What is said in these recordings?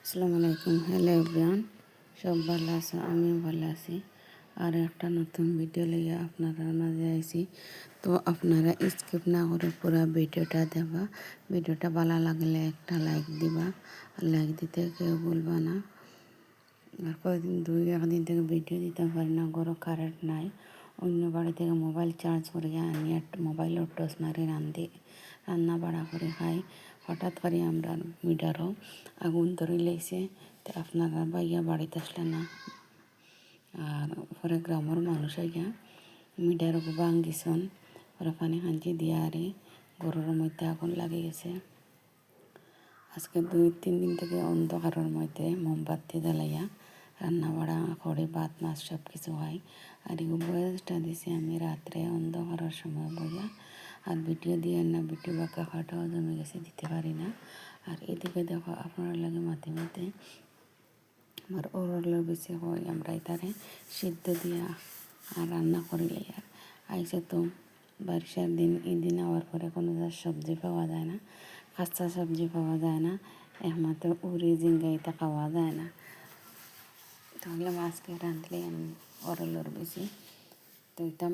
আসসালামু আলাইকুম। Hello everyone, সব ভালো আছে, আমিও ভালো আছি। আর একটা নতুন ভিডিও লিয়ে আপনারা মাঝে আইছি। তো আপনারা স্কিপ না করে পুরো ভিডিওটা দেবা। ভিডিওটা ভালো লাগলে একটা লাইক দিবা, আর লাইক দিতে কেউ ভুলবা না। আর কয়েকদিন একদিন থেকে ভিডিও দিতে পারি না, ঘরে কারেন্ট নাই। অন্য বাড়ি থেকে মোবাইল চার্জ করে আনি মোবাইলের টস মারি রান্না বাড়া করে খাই। হঠাৎ করে আমরা মিটারও আগুন ধরে লেগেছে। তো আপনারা ভাইয়া বাড়িতে আসলে না। আর পরে গ্রামের মানুষ আইয়া মিটারও ভাঙ্গিছন, পরে পানি খাঞ্চি দিয়া আরে গরুর মধ্যে আগুন লাগে গেছে। আজকে 2-3 দিন থেকে অন্ধকারের মধ্যে মোমবাতি জ্বালাইয়া রান্না বাড়া করে ভাত মাছ সব কিছু হয়। আর এই বয়সটা দিছি আমি রাত্রে অন্ধকারের সময় বইয়া। আর ভিডিও দিয়ে না, ভিডিও বাঁকা খাটাও জমে গেছে, দিতে পারি না। আর এদিকে দেখো আপনার লাগে মাঝে মাঝে আমার ওরলের বেশি হয়, আমরা তারে সিদ্ধ দিয়া আর রান্না করিলে আর আইসে তো বারিশার দিন, এই দিন আওয়ার পরে কোনো সবজি পাওয়া যায় না, কাঁচা সবজি পাওয়া যায় না, একমাত্র উড়ি জিঙ্গাইতে খাওয়া যায় না। তাহলে মাছকে রাঁধলে আমি ওরলের বেশি তো এটা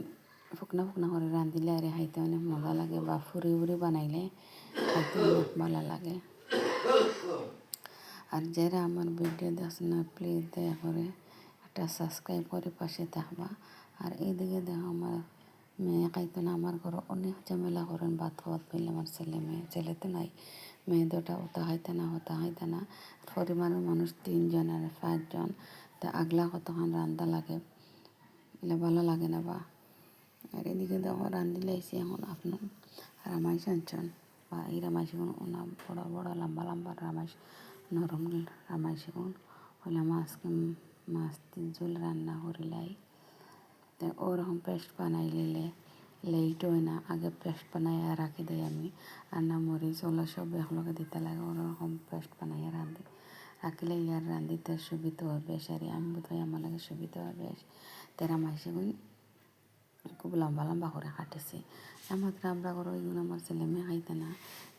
ফুকনা ফুকনা করে রাঁধিলে আর খাইতে অনেক মজা লাগে, বা ফুরি উড়ি বানাইলে খাইতে অনেক ভালো লাগে। আর যারা আমার ভিডিও দেখছেন না, প্লিজ দয়া করে একটা সাবস্ক্রাইব করে পাশে থাকবা। আর এইদিকে দেখো আমার মেয়ে খাইতো না, আমার ঘরে অনেক ঝামেলা করেন ভাত খাওয়াত পেলে। আমার ছেলে তো নাই, মেয়ে দুটা ওটা খাইতে না। পরিবারের মানুষ 3 জন আর 5 জন, তা আগলা কতক্ষণ রান্দা লাগে, এলে ভালো লাগে না বা। আর এদিকে দেখো রান্ধিলে এসে এখন আপনার রামাইশ আনছেন, বা এই রামাইশগুলো ওনা বড় বড় লম্বা লম্বা রামাইশ, নরম রামাইশগুলো হলে মাছ ঝোল রান্না করিলাই। তো ওরকম পেস্ট বানাই নিলে লেট হয় না, আগে পেস্ট বানাই রাখি দিই আমি। আর না মরিচ ওলা সব একলগে দিতে লাগে, ওরকম পেস্ট বানাই রাঁধি রাখিলে ইয়ার রাঁধিতে সুবিধা হয় বেশ। আর আমি বোধহয় আমার লাগে সুবিধা হয় বেশ। তেরা মাইশগুলো খুব লম্বা লম্বা করে কাটেছি। একমাত্র আমরা করো ওইগুলো আমার ছেলে মেয়ে খাইতে না,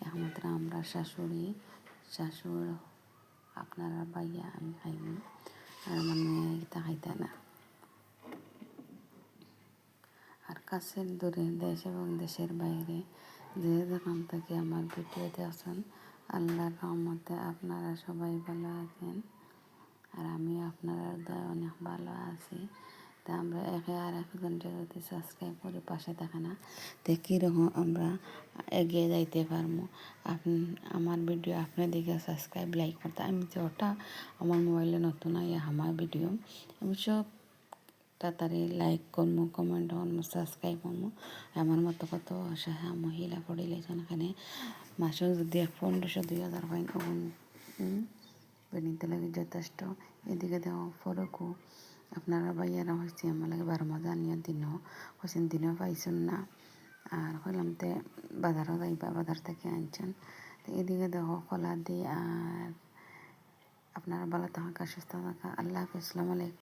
একমাত্র আমরা শাশুড় আপনারা ভাইয়া আমি খাইনি, আর আমার মেয়ে এটা খাইতে না। আর কাছের দূরে দেশ এবং দেশের বাইরে যে যেখান থেকে আমার ভিডিওতে আছেন, আল্লাহর রহমতে আপনারা সবাই ভালো আছেন। আর আমি আপনারা দয়া অনেক ভালো আছি। তা আমরা একে আর একজনকে যদি সাবস্ক্রাইব করে পাশে থাকে না, তো কীরকম আমরা এগিয়ে যাইতে পারবো। আমার ভিডিও আপনি দেখে সাবস্ক্রাইব লাইক করতে, আমি যে ওটা আমার মোবাইলে নতুন আমার ভিডিও আমি সব তাড়াতাড়ি লাইক করবো, কমেন্ট করবো, সাবস্ক্রাইব করবো। আমার মতো কত অসহায় মহিলা পড়িলে এখানে মাসে যদি 1500-2000 পাই, তখন বেনিতে লাগে যথেষ্ট। এদিকে দেখো ফরকও আপনারা ভাইয়ারা হয়েছে আমার লাগে 12 মজা নিয়ে দিনও হয়েছেন, দিনও পাইছেন না। আর হইলাম তে বাজারও যাইবা, বাজার থেকে আনছেন। তো এদিকে দেখো কলা দিয়ে। আর আপনারা ভালো থাকা, সুস্থ থাকা। আল্লাহ হাফেজ, আসসালামু আলাইকুম।